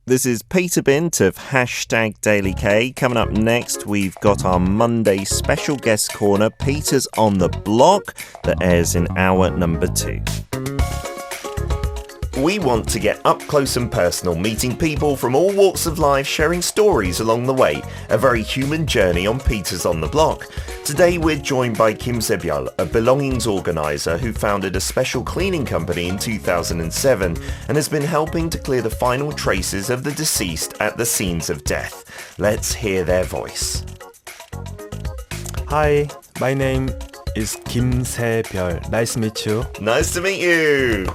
This is Peter Bint of Hashtag Daily K. Coming up next, we've got our Monday special guest corner, Peter's on the Block, that airs in hour number 2. We want to get up close and personal, meeting people from all walks of life, sharing stories along the way. A very human journey on Peter's on the Block. Today we're joined by Kim Se-byul, a belongings organiser who founded a special cleaning company in 2007 and has been helping to clear the final traces of the deceased at the scenes of death. Let's hear their voice. Hi, my name is Kim Se-byul. Nice to meet you. Nice to meet you.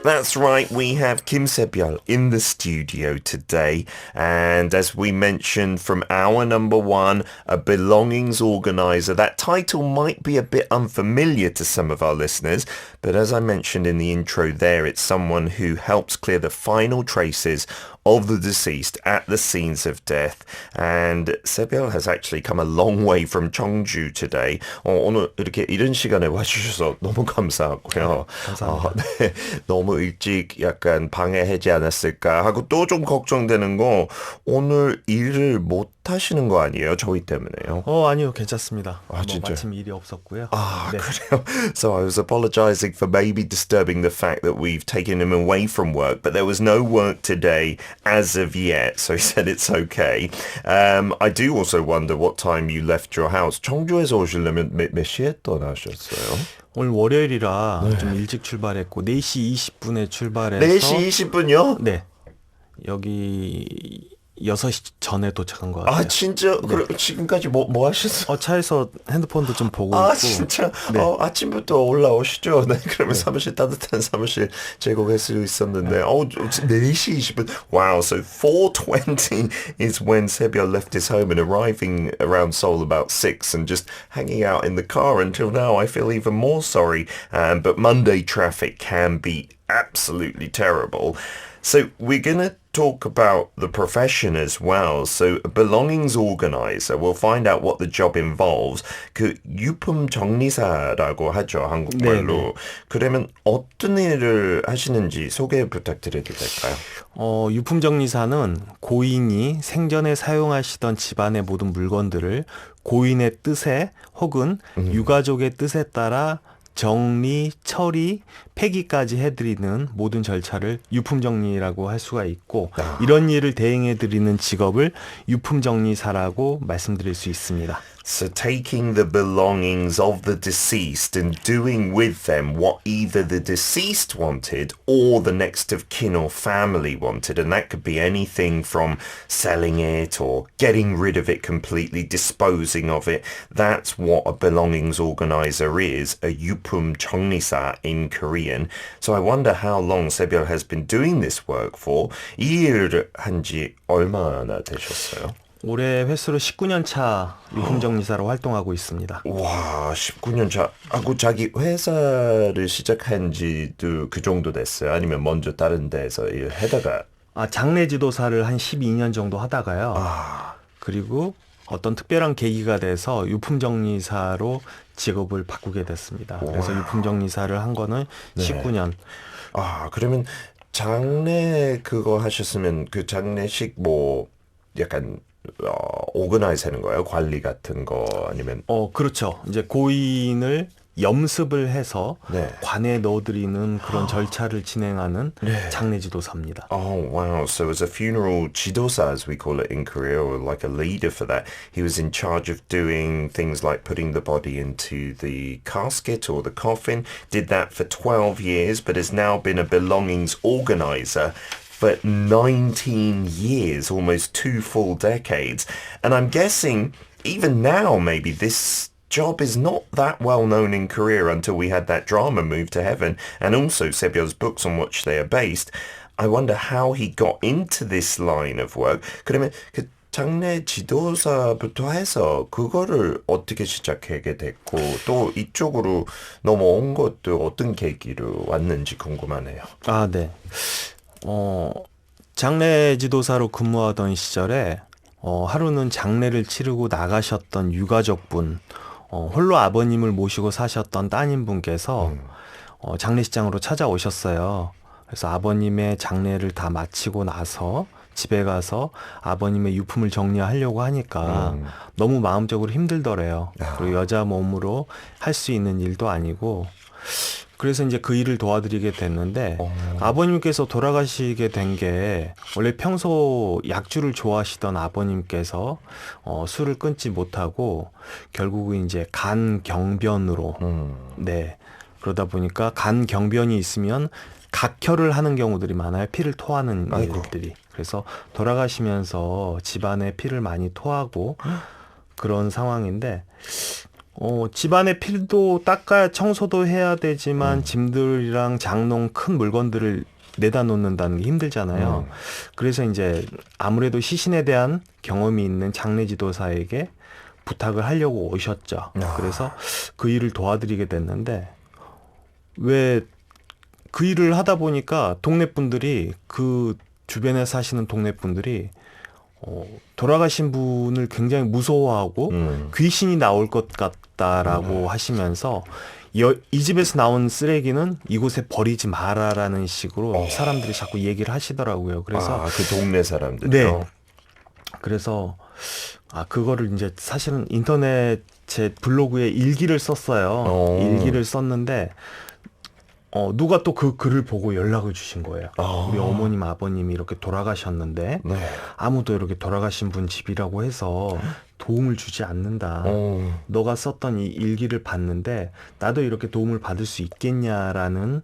That's right, we have Kim Se-byul in the studio today, and as we mentioned from hour number 1, a belongings organiser. That title might be a bit unfamiliar to some of our listeners, but as I mentioned in the intro there, it's someone who helps clear the final traces of the deceased at the scenes of death. And Se-byul has actually come a long way from Cheongju today. 오늘 이렇게 이런 시간에 와주셔서 너무 감사하고요. 감사합니다. 네, 너무 일찍 약간 방해하지 않았을까 하고 또 좀 걱정되는 거, 오늘 일을 못 하시는 거 아니에요? 저희 때문에요. 아니요, 괜찮습니다. 진짜요? 마침 일이 없었고요. 네. 그래요? So I was apologizing for maybe disturbing the fact that we've taken him away from work, but there was no work today as of yet, so he said it's okay. I do also wonder what time you left your house. 청주에서 오시려면 몇 시에 떠나셨어요? 오늘 월요일이라 좀 일찍 출발했고 4시 20분에 출발해서 4시 20분요? 네. 여기 6시 전에 도착한 것 같아요. 진짜? 네. 그럼 지금까지 뭐 하셨어요? 차에서 핸드폰도 좀 보고 있고. 진짜? 네. 아침부터 올라오시죠? 네, 그러면 사무실, 따뜻한 사무실 제공할 수 있었는데 4시 20분. Wow, so 4:20 is when Se-byul left his home and arriving around Seoul about 6 and just hanging out in the car until now. I feel even more sorry. But Monday traffic can be absolutely terrible. So we're going to talk about the profession as well. So a belongings organizer, we'll find out what the job involves. 그 유품 정리사라고 하죠, 한국말로. 네네. 그러면 어떤 일을 하시는지 소개 부탁드려도 될까요? 유품 정리사는 고인이 생전에 사용하시던 집안의 모든 물건들을 고인의 뜻에 혹은 유가족의 뜻에 따라 정리, 처리, 폐기까지 해드리는 모든 절차를 유품정리라고 할 수가 있고 이런 일을 대행해드리는 직업을 유품정리사라고 말씀드릴 수 있습니다. So taking the belongings of the deceased and doing with them what either the deceased wanted or the next of kin or family wanted. And that could be anything from selling it or getting rid of it completely, disposing of it. That's what a belongings organizer is, a yupum 정리사 in Korean. So I wonder how long Se-byul has been doing this work for. 이 일을 한지 얼마나 되셨어요? 올해 횟수로 19년 차 유품정리사로 활동하고 있습니다. 와, 19년 차. 하고 자기 회사를 시작한 지도 그 정도 됐어요? 아니면 먼저 다른 데서 일하다가? 장례 지도사를 한 12년 정도 하다가요. 그리고 어떤 특별한 계기가 돼서 유품정리사로 직업을 바꾸게 됐습니다. 그래서 유품정리사를 한 거는 19년. 그러면 장례 그거 하셨으면 그 장례식 뭐 약간 오거나이즈 하는 거예요? 관리 같은 거 아니면? 그렇죠. 이제 고인을 염습을 해서 관에 넣어드리는 그런 절차를 진행하는 장례 지도사입니다. Oh, wow. So as a funeral 지도사, as we call it in Korea, or like a leader for that, he was in charge of doing things like putting the body into the casket or the coffin, did that for 12 years, but has now been a belongings organizer for 19 years, almost 2 full decades. And I'm guessing even now maybe this job is not that well known in Korea until we had that drama Move to Heaven and also Se-byul's books on which they are based. I wonder how he got into this line of work. 그러면 그 장례 지도사부터 해서 그거를 어떻게 시작하게 됐고 또 이쪽으로 넘어온 것도 어떤 계기로 왔는지 궁금하네요. 네. 장례 지도사로 근무하던 시절에 하루는 장례를 치르고 나가셨던 유가족분, 홀로 아버님을 모시고 사셨던 따님분께서 장례식장으로 찾아오셨어요. 그래서 아버님의 장례를 다 마치고 나서 집에 가서 아버님의 유품을 정리하려고 하니까 너무 마음적으로 힘들더래요. 그리고 여자 몸으로 할 수 있는 일도 아니고 그래서 이제 그 일을 도와드리게 됐는데 아버님께서 돌아가시게 된 게 원래 평소 약주를 좋아하시던 아버님께서 술을 끊지 못하고 결국은 이제 간 경변으로 네 그러다 보니까 간 경변이 있으면 각혈을 하는 경우들이 많아요. 피를 토하는 아이고. 일들이. 그래서 돌아가시면서 집안에 피를 많이 토하고 그런 상황인데 집안의 피도 닦아야 청소도 해야 되지만 짐들이랑 장롱 큰 물건들을 내다 놓는다는 게 힘들잖아요. 그래서 이제 아무래도 시신에 대한 경험이 있는 장례 지도사에게 부탁을 하려고 오셨죠. 그래서 그 일을 도와드리게 됐는데 왜 그 일을 하다 보니까 동네 분들이 그 주변에 사시는 동네 분들이 돌아가신 분을 굉장히 무서워하고 귀신이 나올 것 같다라고 하시면서 이 집에서 나온 쓰레기는 이곳에 버리지 마라라는 식으로 사람들이 자꾸 얘기를 하시더라고요. 그래서 그 동네 사람들요. 네. 그래서 그거를 이제 사실은 인터넷 제 블로그에 일기를 썼어요. 일기를 썼는데 누가 또 그 글을 보고 연락을 주신 거예요. 우리 어머님, 아버님이 이렇게 돌아가셨는데 네. 아무도 이렇게 돌아가신 분 집이라고 해서 도움을 주지 않는다. 너가 썼던 이 일기를 봤는데 나도 이렇게 도움을 받을 수 있겠냐라는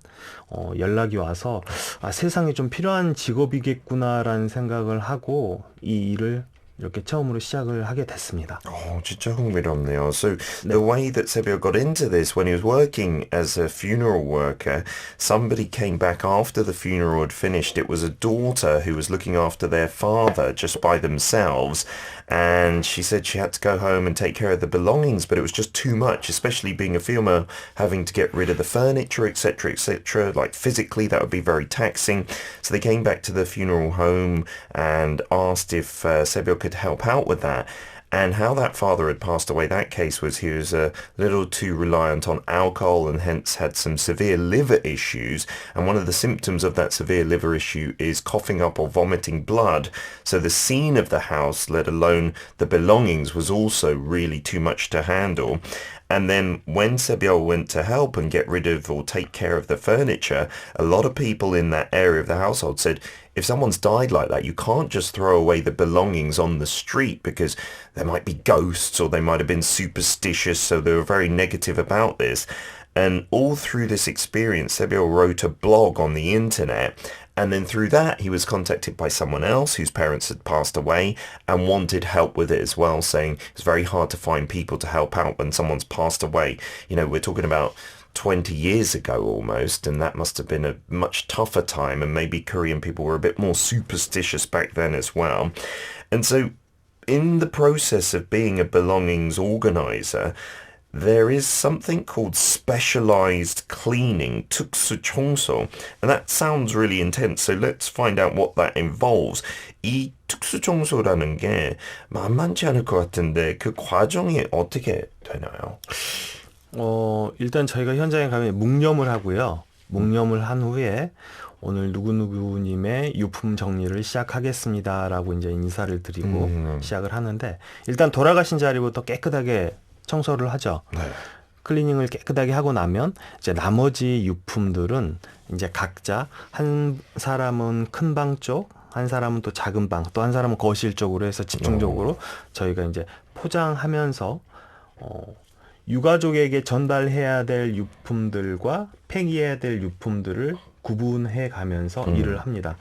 연락이 와서 세상에 좀 필요한 직업이겠구나라는 생각을 하고 이 일을 이렇게 처음으로 시작을 하게 됐습니다. 진짜 흥미롭네요. So the way that Sebio got into this, when he was working as a funeral worker, somebody came back after the funeral had finished. It was a daughter who was looking after their father just by themselves. And she said she had to go home and take care of the belongings, but it was just too much, especially being a female, having to get rid of the furniture, etc., etc. Like physically, that would be very taxing. So they came back to the funeral home and asked if Sebio could help out with that. And how that father had passed away, that case was he was a little too reliant on alcohol and hence had some severe liver issues. And one of the symptoms of that severe liver issue is coughing up or vomiting blood. So the scene of the house, let alone the belongings, was also really too much to handle. And then when Sebio went to help and get rid of or take care of the furniture, a lot of people in that area of the household said, if someone's died like that, you can't just throw away the belongings on the street because there might be ghosts or they might have been superstitious, so they were very negative about this. And all through this experience, Sebio wrote a blog on the internet, and then through that he was contacted by someone else whose parents had passed away and wanted help with it as well, saying it's very hard to find people to help out when someone's passed away. You know, we're talking about 20 years ago almost, and that must have been a much tougher time, and maybe Korean people were a bit more superstitious back then as well. And so in the process of being a belongings organizer, there is something called specialized cleaning, tuksu 청소, and that sounds really intense. So let's find out what that involves. 이 특수 청소라는 게 만만치 않을 것 같은데 그 과정이 어떻게 되나요? 일단 저희가 현장에 가면 묵념을 하고요. 묵념을 한 후에 오늘 누구누구님의 유품 정리를 시작하겠습니다라고 이제 인사를 드리고 시작을 하는데 일단 돌아가신 자리부터 깨끗하게 청소를 하죠. 네. 클리닝을 깨끗하게 하고 나면 이제 나머지 유품들은 이제 각자 한 사람은 큰 방 쪽, 한 사람은 또 작은 방, 또 한 사람은 거실 쪽으로 해서 집중적으로 저희가 이제 포장하면서 유가족에게 전달해야 될 유품들과 폐기해야 될 유품들을 구분해 가면서 일을 합니다.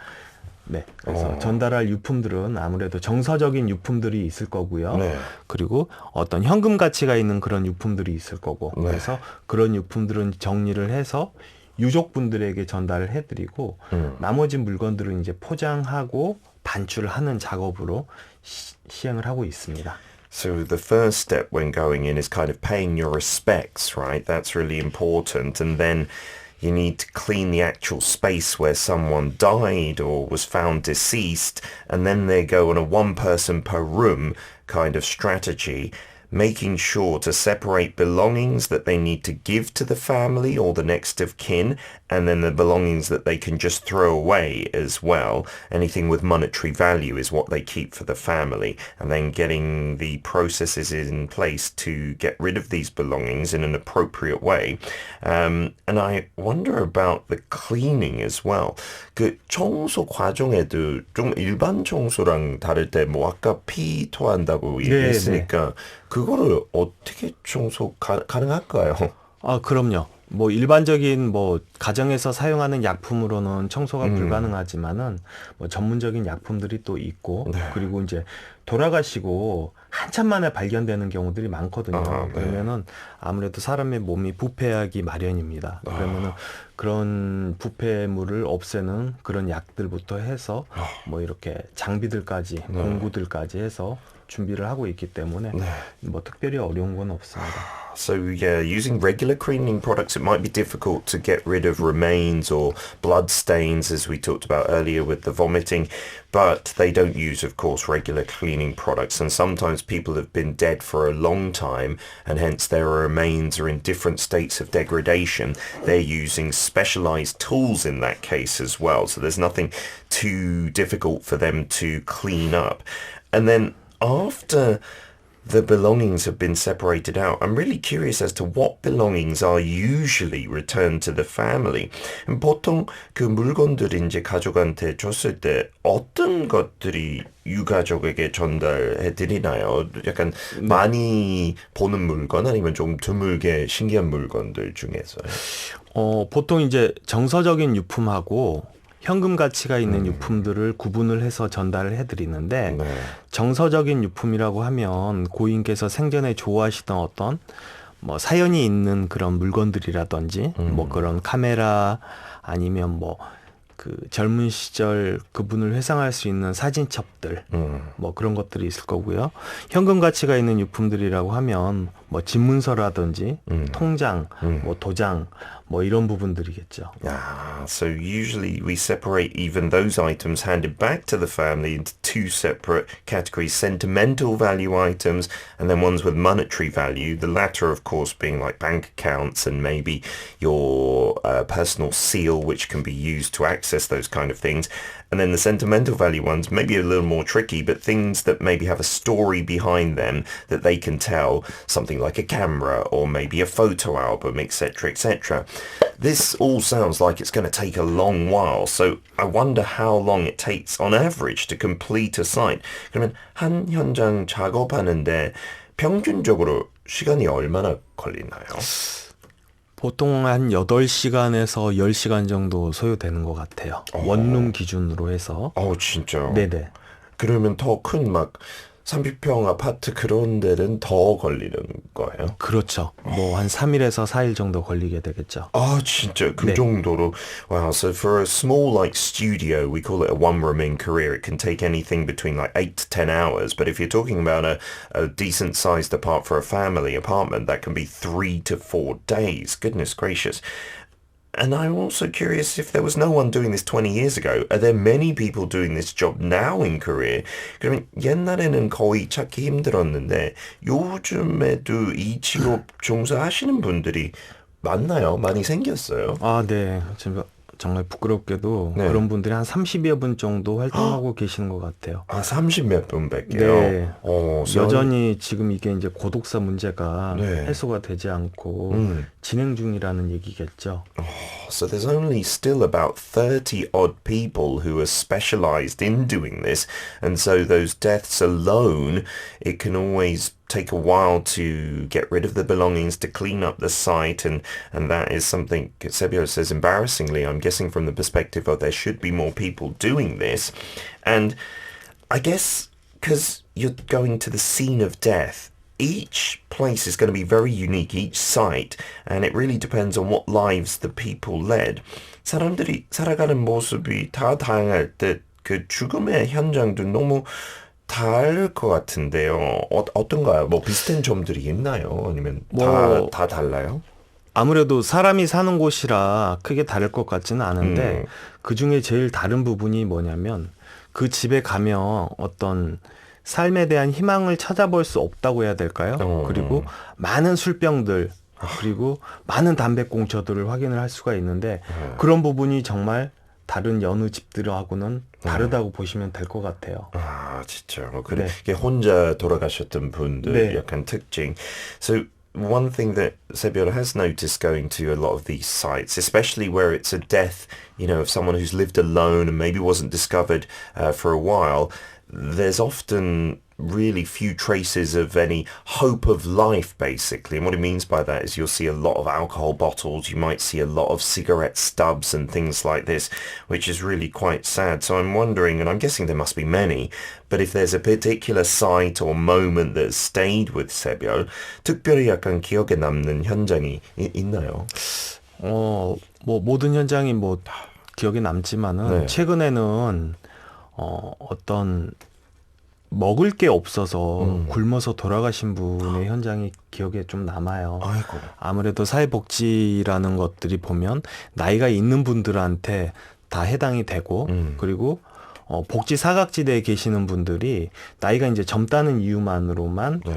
네. 그래서 전달할 유품들은 아무래도 정서적인 유품들이 있을 거고요. 네. 그리고 어떤 현금 가치가 있는 그런 유품들이 있을 거고. 네. 그래서 그런 유품들은 정리를 해서 유족분들에게 전달을 해드리고 나머지 물건들은 이제 포장하고 반출하는 작업으로 시행을 하고 있습니다. So the first step when going in is kind of paying your respects, right? That's really important. And then you need to clean the actual space where someone died or was found deceased. And then they go on a one person per room kind of strategy. making sure to separate belongings that they need to give to the family or the next of kin, and then the belongings that they can just throw away as well. Anything with monetary value is what they keep for the family, and then getting the processes in place to get rid of these belongings in an appropriate way. And I wonder about the cleaning as well. 그 청소 과정에도 좀 일반 청소랑 다를 때 뭐 아까 피 토한다고 얘기했으니까 그거를 어떻게 청소 가능할까요? 아, 그럼요. 뭐 일반적인 뭐 가정에서 사용하는 약품으로는 청소가 불가능하지만은 뭐 전문적인 약품들이 또 있고 그리고 이제 돌아가시고 한참 만에 발견되는 경우들이 많거든요. 그러면은 아무래도 사람의 몸이 부패하기 마련입니다. 그러면은 그런 부패물을 없애는 그런 약들부터 해서 뭐 이렇게 장비들까지 공구들까지 해서 준비를 하고 있기 때문에 뭐 특별히 어려운 건 없습니다. So yeah, using regular cleaning products, it might be difficult to get rid of remains or blood stains, as we talked about earlier with the vomiting, but they don't use, of course, regular cleaning products. And sometimes people have been dead for a long time, and hence their remains are in different states of degradation. They're using specialized tools in that case as well. So there's nothing too difficult for them to clean up. And then after the belongings have been separated out, I'm really curious as to what belongings are usually returned to the family. 보통 그 물건들이 이제 가족한테 줬을 때 어떤 것들이 유가족에게 전달해 드리나요? 약간 많이 보는 물건 아니면 좀 드물게 신기한 물건들 중에서요? 보통 이제 정서적인 유품하고 현금 가치가 있는 유품들을 구분을 해서 전달을 해드리는데 정서적인 유품이라고 하면 고인께서 생전에 좋아하시던 어떤 뭐 사연이 있는 그런 물건들이라든지 뭐 그런 카메라 아니면 뭐 그 젊은 시절 그분을 회상할 수 있는 사진첩들 뭐 그런 것들이 있을 거고요. 현금 가치가 있는 유품들이라고 하면 뭐 집문서라든지 통장, 뭐 도장 뭐 이런 부분들이겠죠. So usually we separate even those items handed back to the family into two separate categories, sentimental value items and then ones with monetary value. The latter, of course, being like bank accounts and maybe your personal seal, which can be used to access those kind of things. And then the sentimental value ones, maybe a little more tricky, but things that maybe have a story behind them that they can tell, something like a camera or maybe a photo album, etc., etc. This all sounds like it's going to take a long while, so I wonder how long it takes on average to complete a site. 그러면 한 현장 작업하는데 평균적으로 시간이 얼마나 걸리나요? 보통 한 8시간에서 10시간 정도 소요되는 것 같아요. 원룸 기준으로 해서. 진짜? 네네. 그러면 더 큰 막 30평 아파트 그런 데는 더 걸리는 거예요? 그렇죠. 뭐 한 3일에서 4일 정도 걸리게 되겠죠. 진짜 그 정도로. Wow, so for a small like studio, we call it a one room in Korea, it can take anything between like 8 to 10 hours. But if you're talking about a decent sized apartment for a family apartment, that can be 3 to 4 days. Goodness gracious. And I'm also curious if there was no one doing this 20 years ago. Are there many people doing this job now in Korea? 그러면 옛날에는 거의 찾기 힘들었는데 요즘에도 이 직업 종사하시는 분들이 많나요? 많이 생겼어요? 네. 정말 부끄럽게도 그런 분들이 한 30여 분 정도 활동하고 계시는 것 같아요. 30몇 분밖에요? 네. 여전히 지금 이게 이제 고독사 문제가 해소가 되지 않고 진행 중이라는 얘기겠죠. So there's only still about 30 odd people who are specialized in doing this. And so those deaths alone, it can always take a while to get rid of the belongings, to clean up the site, and that is something Sebio says embarrassingly, I'm guessing from the perspective of there should be more people doing this. And I guess because you're going to the scene of death, each place is going to be very unique, each site, and it really depends on what lives the people led. 사람들이 살아가는 모습이 다 다양할 때 그 죽음의 현장도 너무 다를 것 같은데요. 어떤가요? 뭐 비슷한 점들이 있나요? 아니면 다 달라요? 아무래도 사람이 사는 곳이라 크게 다를 것 같지는 않은데 그 중에 제일 다른 부분이 뭐냐면 그 집에 가면 어떤 삶에 대한 희망을 찾아볼 수 없다고 해야 될까요? 그리고 많은 술병들 그리고 많은 담배꽁초들을 확인을 할 수가 있는데 그런 부분이 정말 다른 여느 집들하고는 다르다고 보시면 될 것 같아요. 아, 진짜. 그래. 네. 이게 혼자 돌아가셨던 분들 네. 약간 특징. So one thing that Sebiola has noticed going to a lot of these sites, especially where it's a death, of someone who's lived alone and maybe wasn't discovered for a while, there's often really few traces of any hope of life, basically. And what he means by that is you'll see a lot of alcohol bottles, you might see a lot of cigarette stubs and things like this, which is really quite sad. So I'm wondering, and I'm guessing there must be many, but if there's a particular site or moment that stayed with Sebio, 특별히 약간 기억에 남는 현장이 있나요? 모든 현장이 기억에 남지만은 네. 최근에는 어떤 먹을 게 없어서 굶어서 돌아가신 분의 현장이 기억에 좀 남아요. 아이고. 아무래도 사회복지라는 것들이 보면 나이가 있는 분들한테 다 해당이 되고 그리고 복지 사각지대에 계시는 분들이 나이가 이제 젊다는 이유만으로만 네.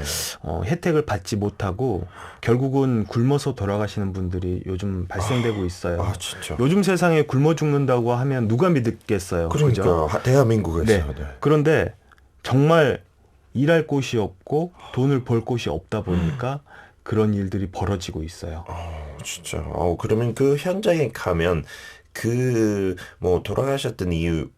혜택을 받지 못하고 결국은 굶어서 돌아가시는 분들이 요즘 발생되고 있어요. 아, 진짜. 요즘 세상에 굶어 죽는다고 하면 누가 믿겠어요. 그러니까 그죠? 대한민국에서. 네. 네. 그런데 정말 일할 곳이 없고 돈을 벌 곳이 없다 보니까 그런 일들이 벌어지고 있어요. 진짜. 그러면 그 현장에 가면 돌아가셨던 이유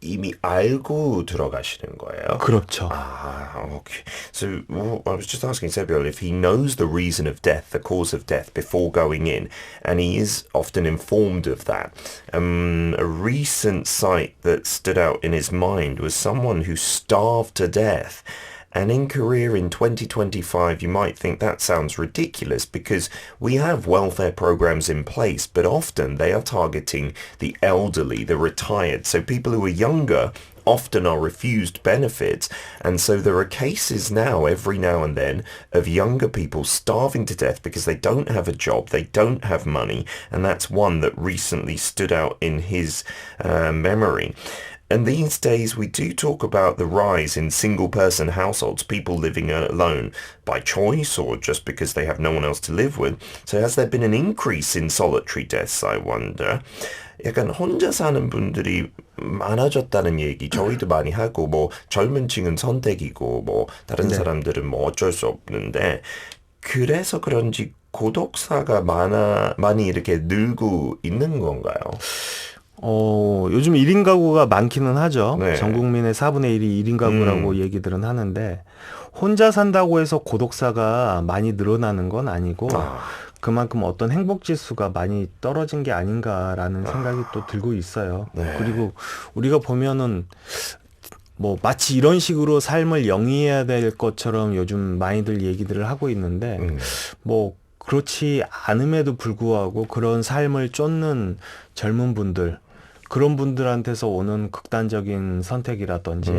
이미 알고 들어가시는 거예요? 그렇죠. Okay. So I was just asking Sebio if he knows the reason of death, the cause of death before going in, and he is often informed of that. A recent sight that stood out in his mind was someone who starved to death. And in Korea in 2025, you might think that sounds ridiculous because we have welfare programs in place, but often they are targeting the elderly, the retired. So people who are younger often are refused benefits. And so there are cases now, every now and then, of younger people starving to death because they don't have a job, they don't have money. And that's one that recently stood out in his memory. And these days we do talk about the rise in single-person households, people living alone by choice or just because they have no one else to live with. So has there been an increase in solitary deaths, I wonder? 약간 혼자 사는 분들이 많아졌다는 얘기 저희도 많이 하고 젊은 층은 선택이고 다른 사람들은 어쩔 수 없는데 그래서 그런지 고독사가 많이 이렇게 늘고 있는 건가요? 요즘 1인 가구가 많기는 하죠. 네. 전 국민의 4분의 1이 1인 가구라고 얘기들은 하는데 혼자 산다고 해서 고독사가 많이 늘어나는 건 아니고 그만큼 어떤 행복 지수가 많이 떨어진 게 아닌가라는 생각이 또 들고 있어요. 네. 그리고 우리가 보면은 마치 이런 식으로 삶을 영위해야 될 것처럼 요즘 많이들 얘기들을 하고 있는데 그렇지 않음에도 불구하고 그런 삶을 쫓는 젊은 분들 그런 분들한테서 오는 극단적인 선택이라든지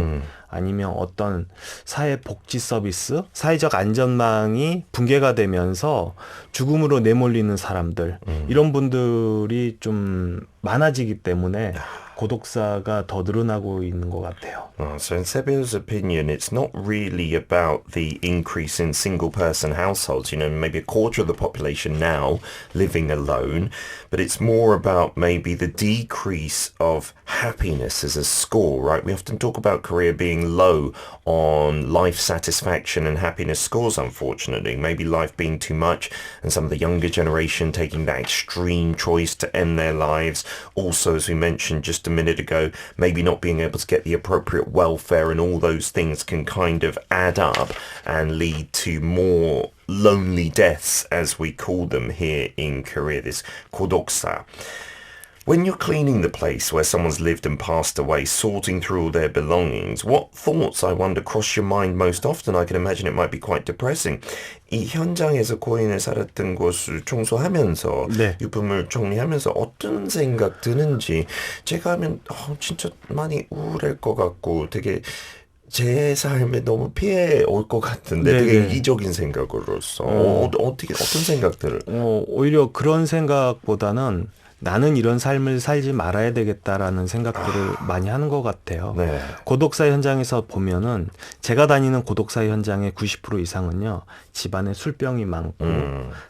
아니면 어떤 사회 복지 서비스, 사회적 안전망이 붕괴가 되면서 죽음으로 내몰리는 사람들 이런 분들이 좀 많아지기 때문에 고독사가 더 늘어나고 있는 것 같아요. So in Sebio's opinion, it's not really about the increase in single-person households, maybe a quarter of the population now living alone, but it's more about maybe the decrease of happiness as a score, right? We often talk about Korea being low on life satisfaction and happiness scores, unfortunately. Maybe life being too much and some of the younger generation taking that extreme choice to end their lives. Also, as we mentioned just a minute ago, maybe not being able to get the appropriate welfare and all those things can kind of add up and lead to more lonely deaths, as we call them here in Korea, this kodoksa. When you're cleaning the place where someone's lived and passed away, sorting through all their belongings, what thoughts, I wonder, cross your mind most often? I can imagine it might be quite depressing. 이 현장에서 고인을 살았던 곳을 청소하면서 네. 유품을 정리하면서 어떤 생각 드는지 제가 하면 진짜 많이 우울할 것 같고 되게 제 삶에 너무 피해 올 것 같은데 네네. 되게 이기적인 생각으로서 어떤 생각들을 오히려 그런 생각보다는 나는 이런 삶을 살지 말아야 되겠다라는 생각들을 많이 하는 것 같아요. 네. 고독사 현장에서 보면은 제가 다니는 고독사 현장의 90% 이상은요. 집안에 술병이 많고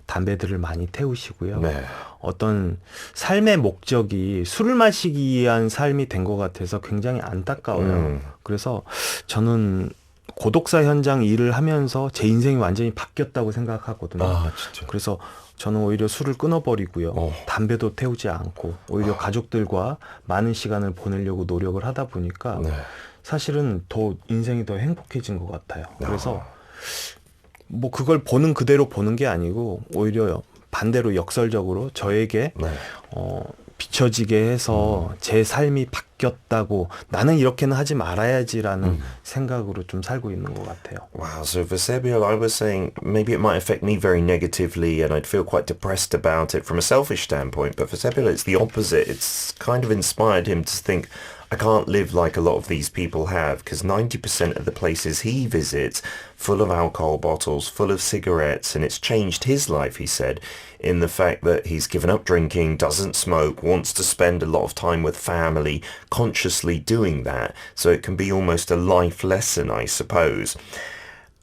담배들을 많이 태우시고요. 네. 어떤 삶의 목적이 술을 마시기 위한 삶이 된 것 같아서 굉장히 안타까워요. 그래서 저는 고독사 현장 일을 하면서 제 인생이 완전히 바뀌었다고 생각하거든요. 아, 진짜. 그래서 저는 오히려 술을 끊어버리고요. 어. 담배도 태우지 않고 오히려 가족들과 많은 시간을 보내려고 노력을 하다 보니까 네. 사실은 더 인생이 더 행복해진 것 같아요. 그래서 뭐 그걸 보는 그대로 보는 게 아니고 오히려 반대로 역설적으로 저에게 네. 비춰지게 해서 제 삶이 바뀌었다고 나는 이렇게는 하지 말아야지라는 생각으로 좀 살고 있는 것 같아요. Wow, so for Sebiel, I was saying maybe it might affect me very negatively and I'd feel quite depressed about it from a selfish standpoint, but for Sebiel it's the opposite. It's kind of inspired him to think, I can't live like a lot of these people have, because 90% of the places he visits full of alcohol bottles, full of cigarettes, and it's changed his life, he said, in the fact that he's given up drinking, doesn't smoke, wants to spend a lot of time with family, consciously doing that, so it can be almost a life lesson, I suppose.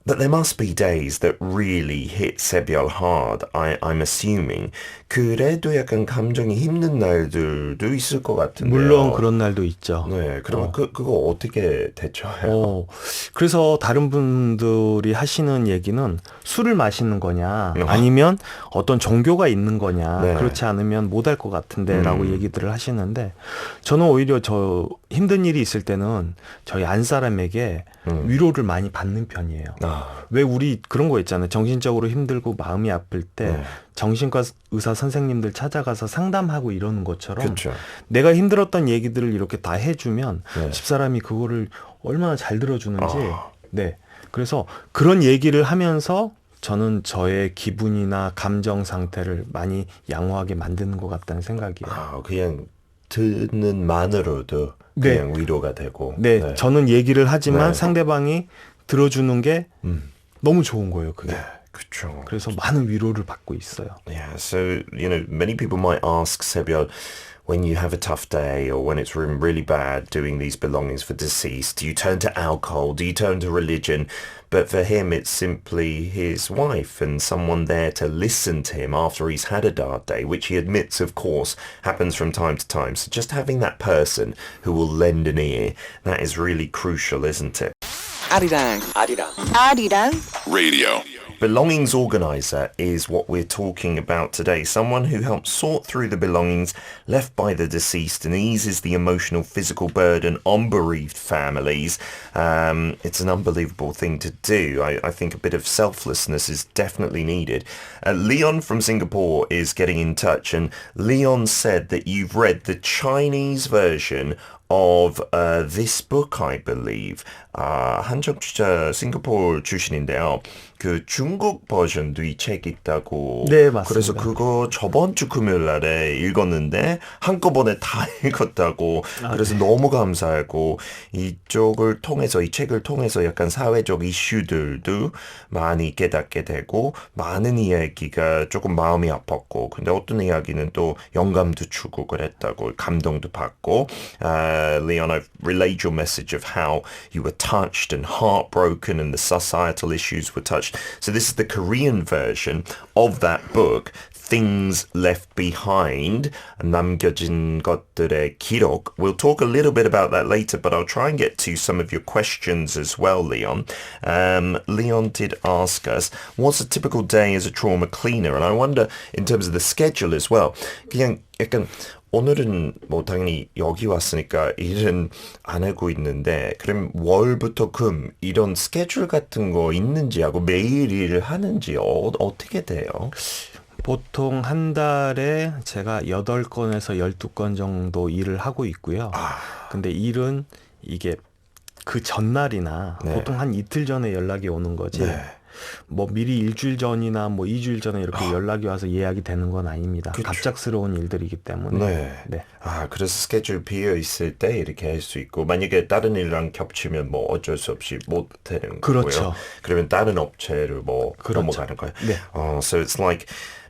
But there must be days that really hit Sebiel hard, I'm assuming. 그래도 약간 감정이 힘든 날들도 있을 것 같은데요. 물론 그런 날도 있죠. 네, 그럼 그거 어떻게 대처해요? 그래서 다른 분들이 하시는 얘기는 술을 마시는 거냐, 아니면 어떤 종교가 있는 거냐, 네. 그렇지 않으면 못 할 것 같은데 라고 얘기들을 하시는데 저는 오히려 저 힘든 일이 있을 때는 저희 안 사람에게 위로를 많이 받는 편이에요. 왜 우리 그런 거 있잖아요. 정신적으로 힘들고 마음이 아플 때 정신과 의사 선생님들 찾아가서 상담하고 이러는 것처럼 그쵸. 내가 힘들었던 얘기들을 이렇게 다 해주면 집사람이 그거를 얼마나 잘 들어주는지 네. 그래서 그런 얘기를 하면서 저는 저의 기분이나 감정 상태를 많이 양호하게 만드는 것 같다는 생각이에요. 그냥 듣는 만으로도 네. 그냥 위로가 되고. 네, 저는 얘기를 하지만 네. 상대방이 들어주는 게 너무 좋은 거예요, 그게. 네, 그렇죠. 그래서 많은 위로를 받고 있어요. Yeah, so, you know, many people might ask Sebiel, when you have a tough day or when it's really bad doing these belongings for deceased, do you turn to alcohol? Do you turn to religion? But for him, it's simply his wife and someone there to listen to him after he's had a dark day, which he admits, of course, happens from time to time. So just having that person who will lend an ear, that is really crucial, isn't it? 아리랑 Radio. Belongings organizer is what we're talking about today. Someone who helps sort through the belongings left by the deceased and eases the emotional, physical burden on bereaved families. It's an unbelievable thing to do. I think a bit of selflessness is definitely needed. Leon from Singapore is getting in touch, and Leon said that you've read the Chinese version of this book, I believe. 한정 주자 싱가포르 출신인데요. 그 중국 버전도 이 책 있다고. 네, 맞습니다. 그래서 그거 저번 주 금요일 날에 읽었는데 한꺼번에 다 읽었다고. 그래서 네. 너무 감사하고 이쪽을 통해서 이 책을 통해서 약간 사회적 이슈들도 많이 깨닫게 되고 많은 이야기가 조금 마음이 아팠고 근데 어떤 이야기는 또 영감도 주고 그랬다고 감동도 받고 Leon, I've relayed your message of how you were touched and heartbroken and the societal issues were touched. So this is the Korean version of that book, Things Left Behind, 남겨진 것들의 기록. We'll talk a little bit about that later, but I'll try and get to some of your questions as well, Leon. Leon did ask us, what's a typical day as a trauma cleaner? And I wonder, in terms of the schedule as well, 그냥 약간 오늘은 뭐 당연히 여기 왔으니까 일은 안 하고 있는데 그럼 월부터 금 이런 스케줄 같은 거 있는지 하고 매일 일을 하는지 어떻게 돼요? 보통 한 달에 제가 8건에서 12건 정도 일을 하고 있고요. 근데 일은 이게 그 전날이나 네. 보통 한 이틀 전에 연락이 오는 거지. 네. 뭐 미리 일주일 전이나 뭐 2주일 전에 이렇게 연락이 와서 예약이 되는 건 아닙니다. 그쵸. 갑작스러운 일들이기 때문에. 네. 그래서 스케줄 비어 있을 때 이렇게 할 수 있고 만약에 다른 일이랑 겹치면 뭐 어쩔 수 없이 못 되는 그렇죠. 거고요. 그러면 다른 업체를 뭐 그렇죠. 넘어가는 거예요. 네. So it's like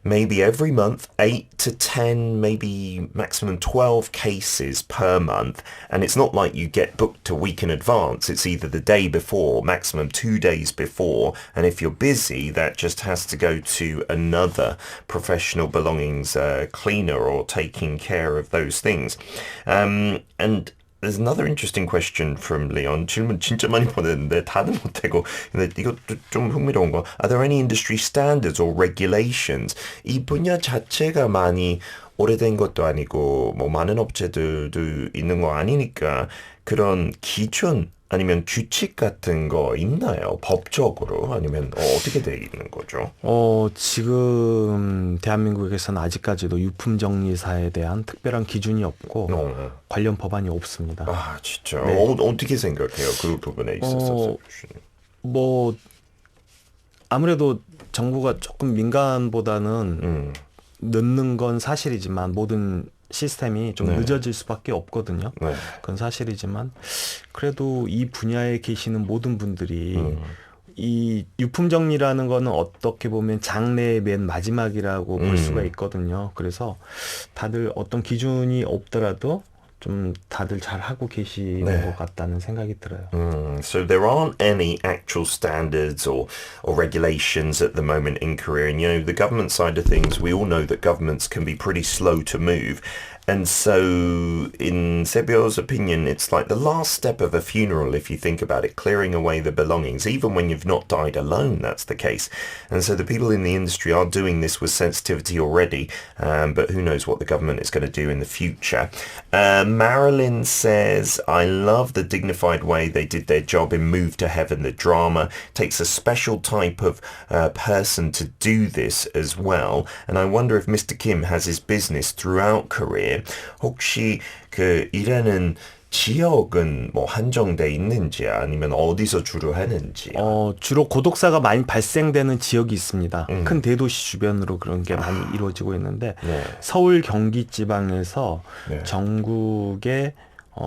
maybe every month, 8 to 10, maybe maximum 12 cases per month. And it's not like you get booked a week in advance. It's either the day before, maximum 2 days before. And if you're busy, that just has to go to another professional belongings cleaner or taking care of those things. And there's another interesting question from Leon. 질문 진짜 많이 보냈는데 다는 못하고. 근데 이것도 좀 흥미로운 거. Are there any industry standards or regulations? 이 분야 자체가 많이 오래된 것도 아니고 뭐 많은 업체들도 있는 거 아니니까 그런 기준 아니면 규칙 같은 거 있나요? 법적으로 아니면 어떻게 돼 있는 거죠? 지금 대한민국에서는 아직까지도 유품정리사에 대한 특별한 기준이 없고 관련 법안이 없습니다. 아, 진짜. 네. 어떻게 생각해요? 그 부분에 있어서. 뭐 아무래도 정부가 조금 민간보다는 늦는 건 사실이지만 모든 시스템이 좀 늦어질 수밖에 없거든요. 네. 그건 사실이지만 그래도 이 분야에 계시는 모든 분들이 이 유품 정리라는 거는 어떻게 보면 장래의 맨 마지막이라고 볼 수가 있거든요. 그래서 다들 어떤 기준이 없더라도 좀 다들 잘 하고 계시는 것 같다는 생각이 들어요. So there aren't any actual standards or regulations at the moment in Korea. And, you know, the government side of things, we all know that governments can be pretty slow to move. And so, in Sebio's opinion, it's like the last step of a funeral, if you think about it, clearing away the belongings. Even when you've not died alone, that's the case. And so the people in the industry are doing this with sensitivity already, but who knows what the government is going to do in the future. Marilyn says, I love the dignified way they did their job in Move to Heaven, the drama. Takes a special type of person to do this as well. And I wonder if Mr. Kim has his business throughout Korea. 혹시 그 일하는 지역은 뭐 한정돼 있는지 아니면 어디서 주로 하는지? 주로 고독사가 많이 발생되는 지역이 있습니다. 큰 대도시 주변으로 그런 게 많이 이루어지고 있는데 서울, 경기 지방에서 전국의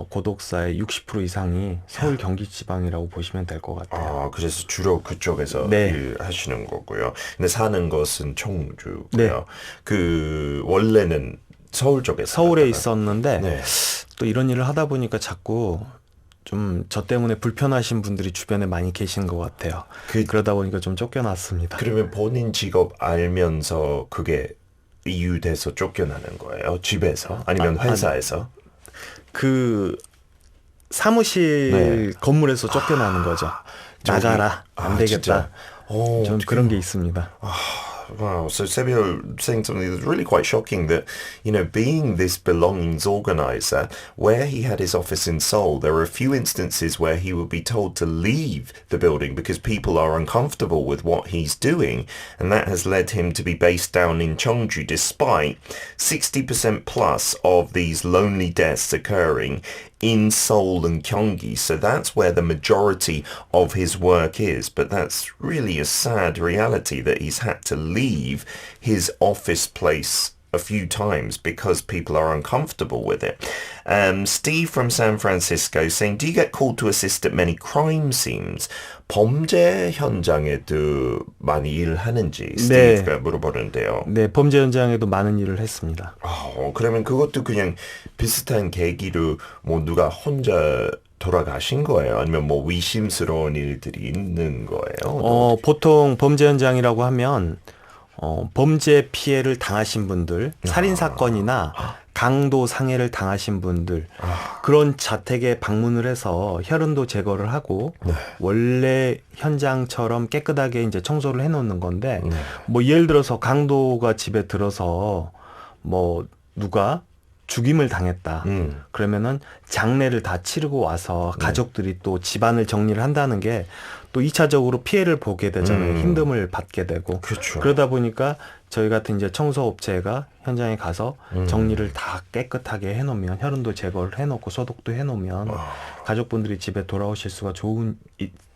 고독사의 60% 이상이 서울, 경기 지방이라고 보시면 될 것 같아요. 그래서 주로 그쪽에서 일하시는 거고요. 근데 사는 것은 청주고요. 그 원래는 서울 쪽에서 서울에 있었는데 또 이런 일을 하다 보니까 자꾸 좀 저 때문에 불편하신 분들이 주변에 많이 계신 것 같아요. 그러다 보니까 좀 쫓겨났습니다. 그러면 본인 직업 알면서 그게 이유돼서 쫓겨나는 거예요? 집에서? 아니면 회사에서? 그 사무실 건물에서 쫓겨나는 거죠. 나가라. 안 되겠다. 좀 그런 게 있습니다. Wow, so Sebio saying something that's really quite shocking that, you know, being this belongings organizer, where he had his office in Seoul, there are a few instances where he would be told to leave the building because people are uncomfortable with what he's doing. And that has led him to be based down in Cheongju, despite 60% plus of these lonely deaths occurring in Seoul and Gyeonggi. So that's where the majority of his work is. But that's really a sad reality that he's had to leave his office place a few times because people are uncomfortable with it. Steve from San Francisco saying, do you get called to assist at many crime scenes? 범죄 현장에도 많이 일하는지 스티브가 물어보는데요. 네, 범죄 현장에도 많은 일을 했습니다. 그러면 그것도 그냥 비슷한 계기로 뭐 누가 혼자 돌아가신 거예요? 아니면 뭐 위심스러운 일들이 있는 거예요? 보통 범죄 현장이라고 하면 범죄 피해를 당하신 분들, 살인 사건이나 강도 상해를 당하신 분들 그런 자택에 방문을 해서 혈흔도 제거를 하고 원래 현장처럼 깨끗하게 이제 청소를 해놓는 건데 뭐 예를 들어서 강도가 집에 들어서 뭐 누가 죽임을 당했다. 그러면은 장례를 다 치르고 와서 가족들이 또 집안을 정리를 한다는 게 또 2차적으로 피해를 보게 되잖아요. 힘듦을 받게 되고. 그렇죠. 그러다 보니까 저희 같은 이제 청소업체가 현장에 가서 정리를 다 깨끗하게 해놓으면 혈흔도 제거를 해놓고 소독도 해놓으면 가족분들이 집에 돌아오실 수가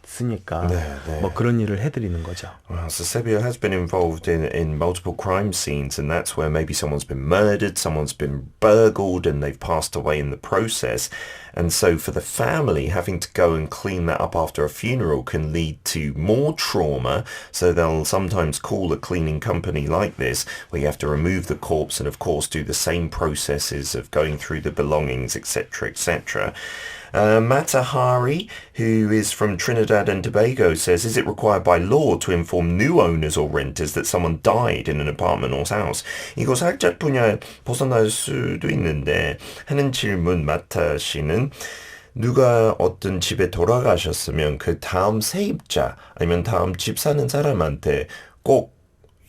있으니까 네. 뭐 그런 일을 해드리는 거죠. Well, so Sebio has been involved in multiple crime scenes, and that's where maybe someone's been murdered, someone's been burgled, and they've passed away in the process. And so for the family, having to go and clean that up after a funeral can lead to more trauma. So they'll sometimes call a cleaning company like this, where you have to remove the corpse and, of course, do the same processes of going through the belongings, etc., etc. Matahari, who is from Trinidad and Tobago, says, is it required by law to inform new owners or renters that someone died in an apartment or house? 이거 살짝 분야 벗어날 수도 있는데 하는 질문 마타 씨는 누가 어떤 집에 돌아가셨으면 그 다음 세입자 아니면 다음 집 사는 사람한테 꼭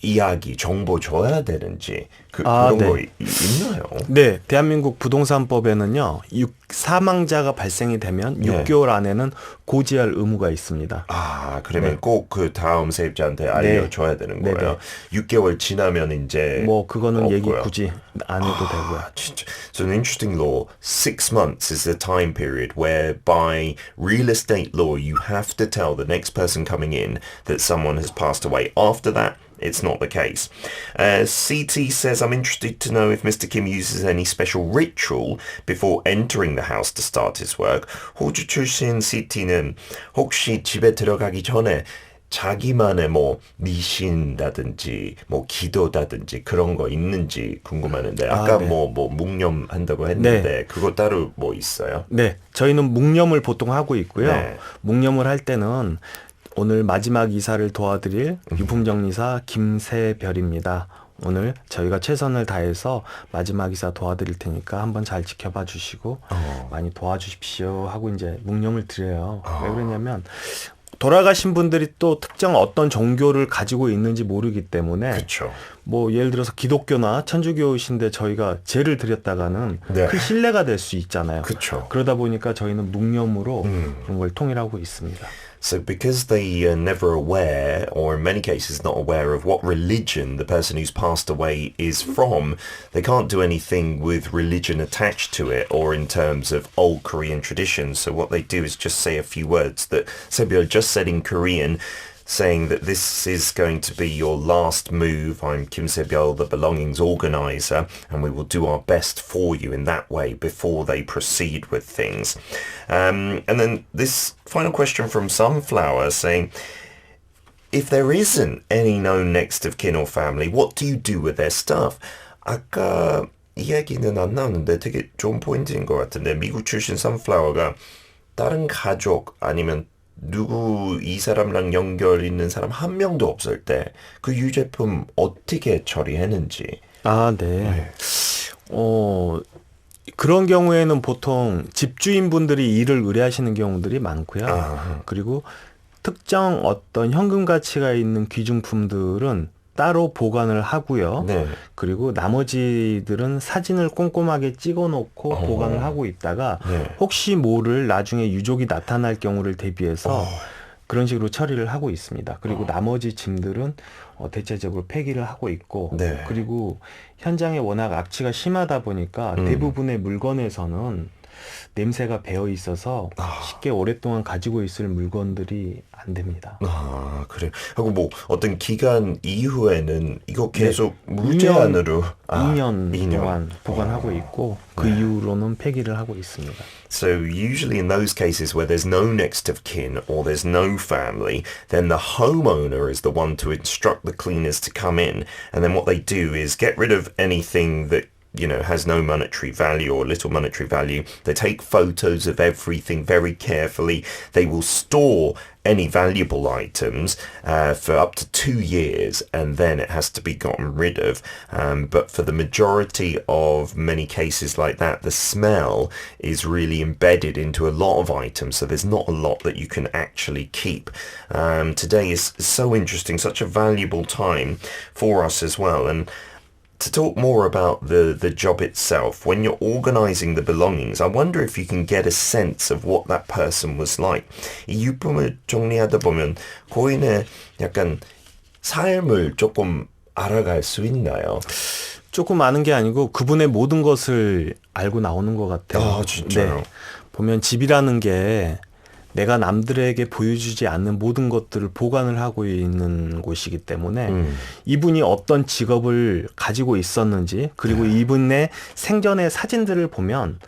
이야기, 정보 줘야 되는지 그런 네. 거 있나요? 네, 대한민국 부동산법에는요, 사망자가 발생이 되면 6개월 안에는 고지할 의무가 있습니다. 아, 그러면 꼭 그 다음 세입자한테 알려줘야 되는 거예요. 6개월 지나면 이제 뭐 그거는 없고요. 얘기 굳이 안 해도 되고요. 진짜. So an interesting law, 6 months is the time period where by real estate law you have to tell the next person coming in that someone has passed away. After that, it's not the case. CT says, I'm interested to know if Mr. Kim uses any special ritual before entering the house to start his work. 호주 출신 CT는 혹시 집에 들어가기 전에 자기만의 뭐 미신다든지 뭐 기도다든지 그런 거 있는지 궁금하는데 아까 네. 뭐 묵념한다고 했는데 그거 따로 뭐 있어요? 네, 저희는 묵념을 보통 하고 있고요. 네. 묵념을 할 때는 오늘 마지막 이사를 도와드릴 유품정리사 김세별입니다. 오늘 저희가 최선을 다해서 마지막 이사 도와드릴 테니까 한번 잘 지켜봐 주시고 많이 도와주십시오 하고 이제 묵념을 드려요. 왜 그러냐면 돌아가신 분들이 또 특정 어떤 종교를 가지고 있는지 모르기 때문에 그렇죠. 뭐 예를 들어서 기독교나 천주교이신데 저희가 제를 드렸다가는 네. 큰 신뢰가 될 수 있잖아요. 그렇죠. 그러다 보니까 저희는 묵념으로 그런 걸 통일하고 있습니다. So because they are never aware, or in many cases not aware of what religion the person who's passed away is from, they can't do anything with religion attached to it or in terms of old Korean traditions. So what they do is just say a few words that Sebio just said in Korean, saying that this is going to be your last move. I'm Kim Se-byul, the belongings organizer, and we will do our best for you in that way before they proceed with things. And then this final question from Sunflower saying, if there isn't any known next of kin or family, what do you do with their stuff? 아까 이야기는 안 나오는데 되게 좋은 포인트인 것 같은데 미국 출신 선플라워가 다른 가족 아니면 누구 이 사람랑 연결 있는 사람 한 명도 없을 때 그 유제품 어떻게 처리했는지. 네. 그런 경우에는 보통 집주인분들이 일을 의뢰하시는 경우들이 많고요. 그리고 특정 어떤 현금 가치가 있는 귀중품들은 따로 보관을 하고요. 네. 그리고 나머지들은 사진을 꼼꼼하게 찍어놓고 보관을 하고 있다가 혹시 모를 나중에 유족이 나타날 경우를 대비해서 그런 식으로 처리를 하고 있습니다. 그리고 나머지 짐들은 대체적으로 폐기를 하고 있고 그리고 현장에 워낙 악취가 심하다 보니까 대부분의 물건에서는 냄새가 배어 있어서 쉽게 오랫동안 가지고 있을 물건들이 안 됩니다. 그래. 하고 뭐 어떤 기간 이후에는 이거 계속 무제한으로 2년 동안 보관하고 있고 그 이후로는 폐기를 하고 있습니다. So usually in those cases where there's no next of kin or there's no family, then the homeowner is the one to instruct the cleaners to come in, and then what they do is get rid of anything that has no monetary value or little monetary value. They take photos of everything very carefully. They will store any valuable items for up to 2 years, and then it has to be gotten rid of. But for the majority of many cases like that, the smell is really embedded into a lot of items, so there's not a lot that you can actually keep. Today is so interesting, such a valuable time for us as well. And to talk more about the job itself, when you're organizing the belongings, I wonder if you can get a sense of what that person was like. 이 유품을 정리하다 보면 고인의 약간 삶을 조금 알아갈 수 있나요? 조금 아는 게 아니고 그분의 모든 것을 알고 나오는 것 같아요. 진짜요? 보면 집이라는 게 내가 남들에게 보여주지 않는 모든 것들을 보관을 하고 있는 곳이기 때문에 이분이 어떤 직업을 가지고 있었는지 그리고 이분의 생전의 사진들을 보면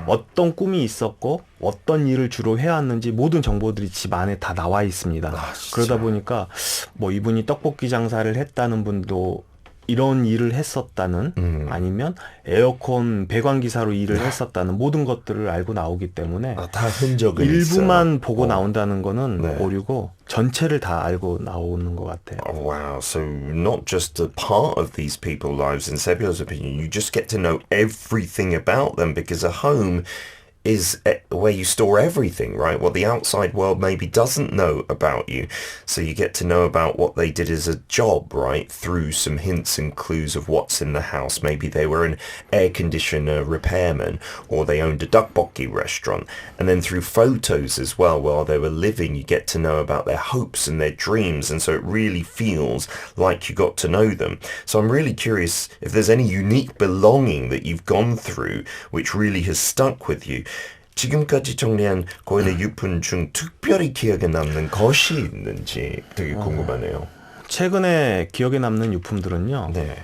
어떤 꿈이 있었고 어떤 일을 주로 해왔는지 모든 정보들이 집 안에 다 나와 있습니다. 그러다 보니까 뭐 이분이 떡볶이 장사를 했다는 분도 이런 일을 했었다는 아니면 에어컨 배관기사로 일을 했었다는 모든 것들을 알고 나오기 때문에 다 흔적은 일부만 있어요. 보고 나온다는 거는 네. 오류고 전체를 다 알고 나오는 것 같아요. Oh, wow. So not just a part of these people's lives, in Sebio's opinion, you just get to know everything about them because a home is where you store everything, right? What the outside world maybe doesn't know about you. So you get to know about what they did as a job, right? Through some hints and clues of what's in the house. Maybe they were an air conditioner repairman or they owned a tteokbokki restaurant. And then through photos as well, while they were living, you get to know about their hopes and their dreams. And so it really feels like you got to know them. So I'm really curious if there's any unique belonging that you've gone through which really has stuck with you. 지금까지 정리한 고인의 유품 중 특별히 기억에 남는 것이 있는지 되게 궁금하네요. 최근에 기억에 남는 유품들은요. 네.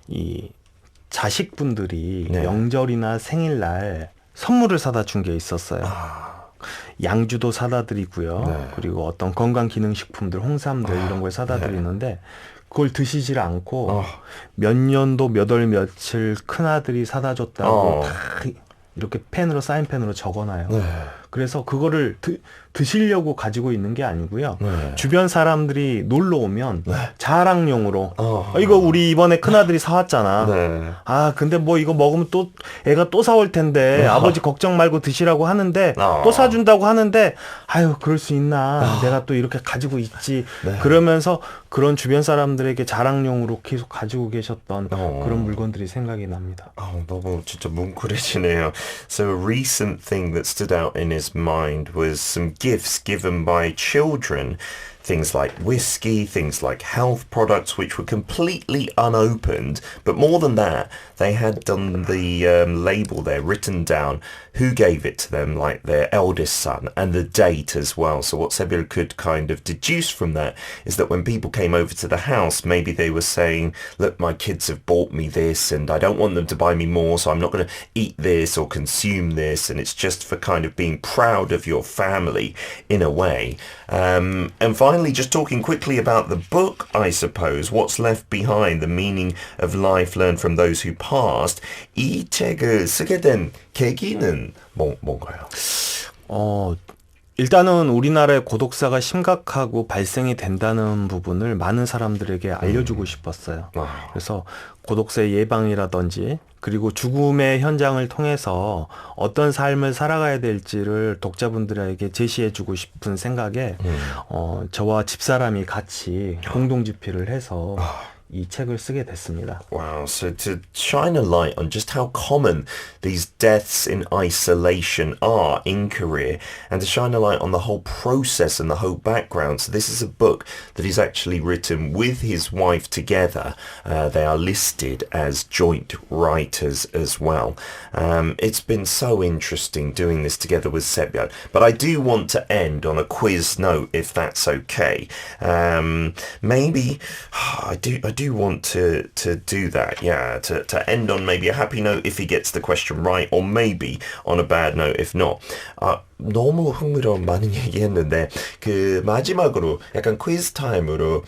이 자식분들이 네. 명절이나 생일날 선물을 사다 준 게 있었어요. 양주도 사다 드리고요. 네. 그리고 어떤 건강기능식품들, 홍삼들 이런 걸 사다 드리는데 그걸 드시질 않고 몇 년도 몇 월 며칠 큰아들이 사다 줬다고 다 이렇게 펜으로 사인펜으로 적어놔요. 그래서 그거를 드시려고 가지고 있는 게 아니고요. 주변 사람들이 놀러 오면 자랑용으로 이거 우리 이번에 큰아들이 사왔잖아. 아 근데 뭐 이거 먹으면 또 애가 또 사올 텐데 아버지 걱정 말고 드시라고 하는데 또 사준다고 하는데 아유 그럴 수 있나. 내가 또 이렇게 가지고 있지. 그러면서 그런 주변 사람들에게 자랑용으로 계속 가지고 계셨던 그런 물건들이 생각이 납니다. 너무 진짜 뭉클해지네요. So a recent thing that stood out in his mind was some gifts given by children. Things like whiskey, things like health products, which were completely unopened. But more than that, they had on the label there written down who gave it to them, like their eldest son, and the date as well. So what Sebir could kind of deduce from that is that when people came over to the house, maybe they were saying, look, my kids have bought me this and I don't want them to buy me more, so I'm not going to eat this or consume this. And it's just for kind of being proud of your family in a way. And finally, just talking quickly about the book, I suppose, What's Left Behind, The Meaning of Life Learned from Those Who Passed. 이 책을 쓰게 된 계기는 뭔가요? 일단은 우리나라의 고독사가 심각하고 발생이 된다는 부분을 많은 사람들에게 알려주고 싶었어요. 그래서 고독세 예방이라든지 그리고 죽음의 현장을 통해서 어떤 삶을 살아가야 될지를 독자분들에게 제시해주고 싶은 생각에 저와 집사람이 같이 공동 집필을 해서 이 책을 쓰게 됐습니다. Wow, so to shine a light on just how common these deaths in isolation are in Korea and to shine a light on the whole process and the whole background. So this is a book that he's actually written with his wife together. They are listed as joint writers as well. It's been so interesting doing this together with Sebyeon. But I do want to end on a quiz note if that's okay. Maybe I do want to do that, yeah, to end on maybe a happy note if he gets the question right, or maybe on a bad note if not. 너무 흥미로운 많은 얘기했는데 그 마지막으로 약간 퀴즈 타임으로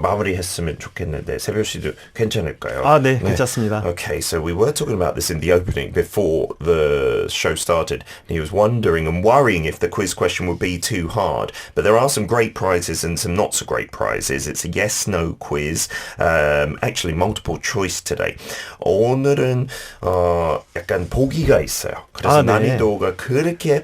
마무리했으면 좋겠는데 세별 씨도 괜찮을까요? 네, 괜찮습니다. Okay, so we were talking about this in the opening before the show started. He was wondering and worrying if the quiz question would be too hard, but there are some great prizes and some not so great prizes. It's a yes/no quiz, actually multiple choice today. 오늘은 약간 보기가 있어요. 그래서 난이도가 그렇게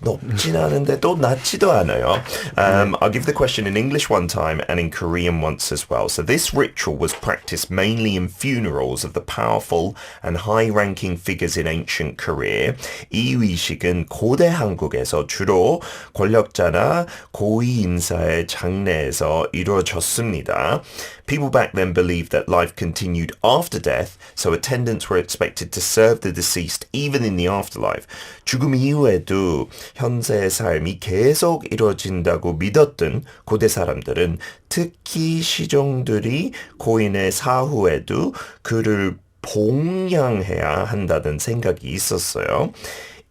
높진 않은데 또 낮지도 않아요. I'll give the question in English one time and in Korean once as well. So this ritual was practiced mainly in funerals of the powerful and high-ranking figures in ancient Korea. 이 의식은 고대 한국에서 주로 권력자나 고위 인사의 장례에서 이루어졌습니다. People back back then believed that life continued after death, so attendants were expected to serve the deceased even in the afterlife. 죽음 이후에도 현세의 삶이 계속 이루어진다고 믿었던 고대 사람들은 특히 시종들이 고인의 사후에도 그를 봉양해야 한다는 생각이 있었어요.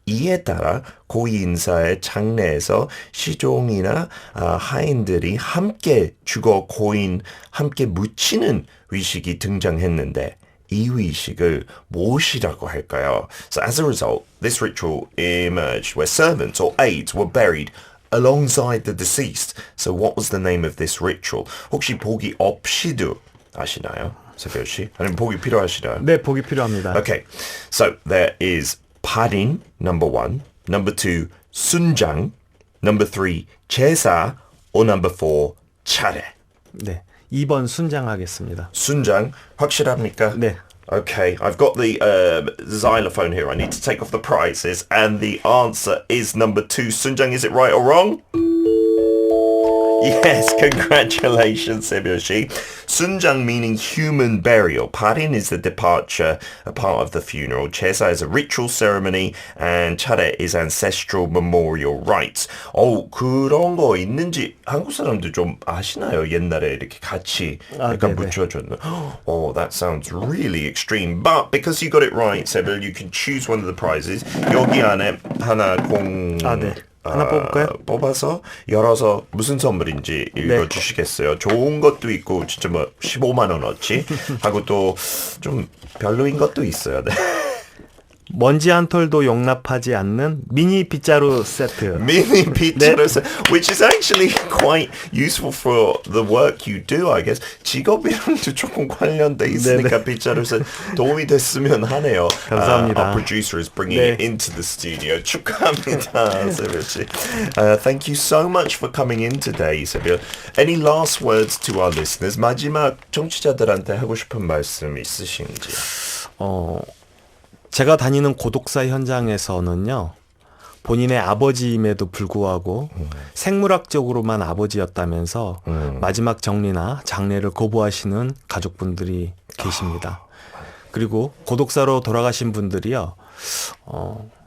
이에 따라 고위 인사의 장례에서 시종이나 하인들이 함께 죽어 고인 함께 묻히는 의식이 등장했는데 이 의식을 무엇이라고 할까요? So as a result, this ritual emerged where servants or aides were buried alongside the deceased. So what was the name of this ritual? 혹시 보기 없이도 아시나요? 세별 씨? 아니면 보기 필요하시나요? 네, 보기 필요합니다. Okay, so there is 파린, number 1. Number 2, 순장. Number 3, 제사. Or number 4, 차례. 네, 2번 순장하겠습니다. 순장, 확실합니까? 네. Okay, I've got the xylophone here. I need to take off the prizes. And the answer is number 2, 순장. Is it right or wrong? Yes, congratulations, Sebyoshi. Sunjang meaning human burial. Parin is the departure, a part of the funeral. Chesa is a ritual ceremony, and 차례 is ancestral memorial rites. 그런 거 있는지 한국 사람들 좀 아시나요? 옛날에 이렇게 같이 약간 붙여줬나? Oh, that sounds really extreme. But because you got it right, Sebyo, you can choose one of the prizes. 여기 안에 하나 네. 하나 뽑을까요? 뽑아서 열어서 무슨 선물인지 읽어주시겠어요? 좋은 것도 있고 진짜 뭐 15만 원어치 하고 또 좀 별로인 것도 있어요. 네. 먼지 한 톨도 용납하지 않는 미니 빗자루 세트. Mini 빗자루 set, which is actually quite useful for the work you do, I guess. 직업이랑도 조금 관련돼 있으니까 빗자루 set 도움이 됐으면 하네요. 감사합니다. Our producer is bringing it into the studio. 축하합니다, 세별 씨. Thank you so much for coming in today, 세별. Any last words to our listeners? 마지막 청취자들한테 하고 싶은 말씀 있으신지? 제가 다니는 고독사 현장에서는요, 본인의 아버지임에도 불구하고 생물학적으로만 아버지였다면서 마지막 정리나 장례를 거부하시는 가족분들이 계십니다. 그리고 고독사로 돌아가신 분들이요,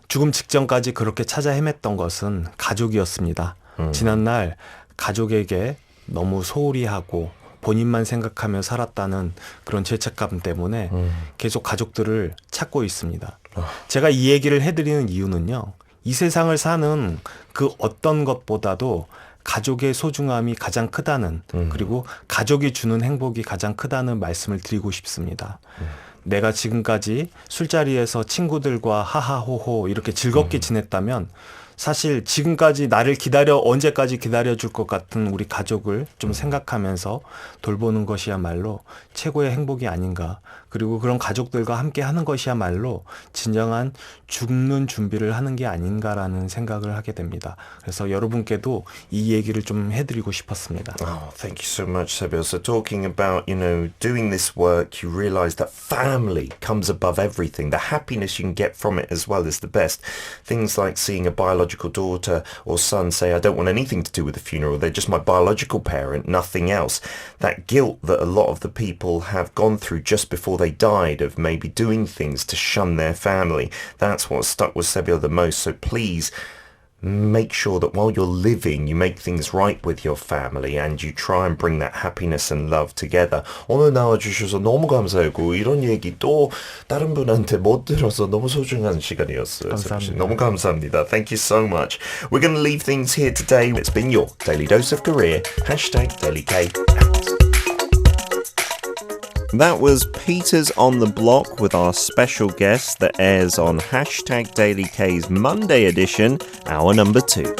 죽음 직전까지 그렇게 찾아 헤맸던 것은 가족이었습니다. 지난날 가족에게 너무 소홀히 하고 본인만 생각하며 살았다는 그런 죄책감 때문에 계속 가족들을 찾고 있습니다. 제가 이 얘기를 해드리는 이유는요, 이 세상을 사는 그 어떤 것보다도 가족의 소중함이 가장 크다는, 그리고 가족이 주는 행복이 가장 크다는 말씀을 드리고 싶습니다. 내가 지금까지 술자리에서 친구들과 하하호호 이렇게 즐겁게 지냈다면 사실 지금까지 나를 언제까지 기다려줄 것 같은 우리 가족을 좀 생각하면서 돌보는 것이야말로 최고의 행복이 아닌가. 그리고 그런 가족들과 함께 하는 것이야말로 진정한 죽는 준비를 하는 게 아닌가라는 생각을 하게 됩니다. 그래서 여러분께도 이 얘기를 좀 해드리고 싶었습니다. Oh, thank you so much, Sebyo. So talking about, doing this work, you realize that family comes above everything. The happiness you can get from it as well is the best. Things like seeing a biological daughter or son say, I don't want anything to do with the funeral. They're just my biological parent, nothing else. That guilt that a lot of the people have gone through just before they died of maybe doing things to shun their family. That's what stuck with Sebyo the most. So please make sure that while you're living, you make things right with your family and you try and bring that happiness and love together. 오늘 나와주셔서 너무 감사하고 이런 얘기 또 다른 분한테 못 들어서 너무 소중한 시간이었어요. 감사합니다. 너무 감사합니다. Thank you so much. We're going to leave things here today. It's been your Daily Dose of Korea. #DailyK out. That was Peter's on the Block with our special guest that airs on #DailyK's Monday edition, hour number 2.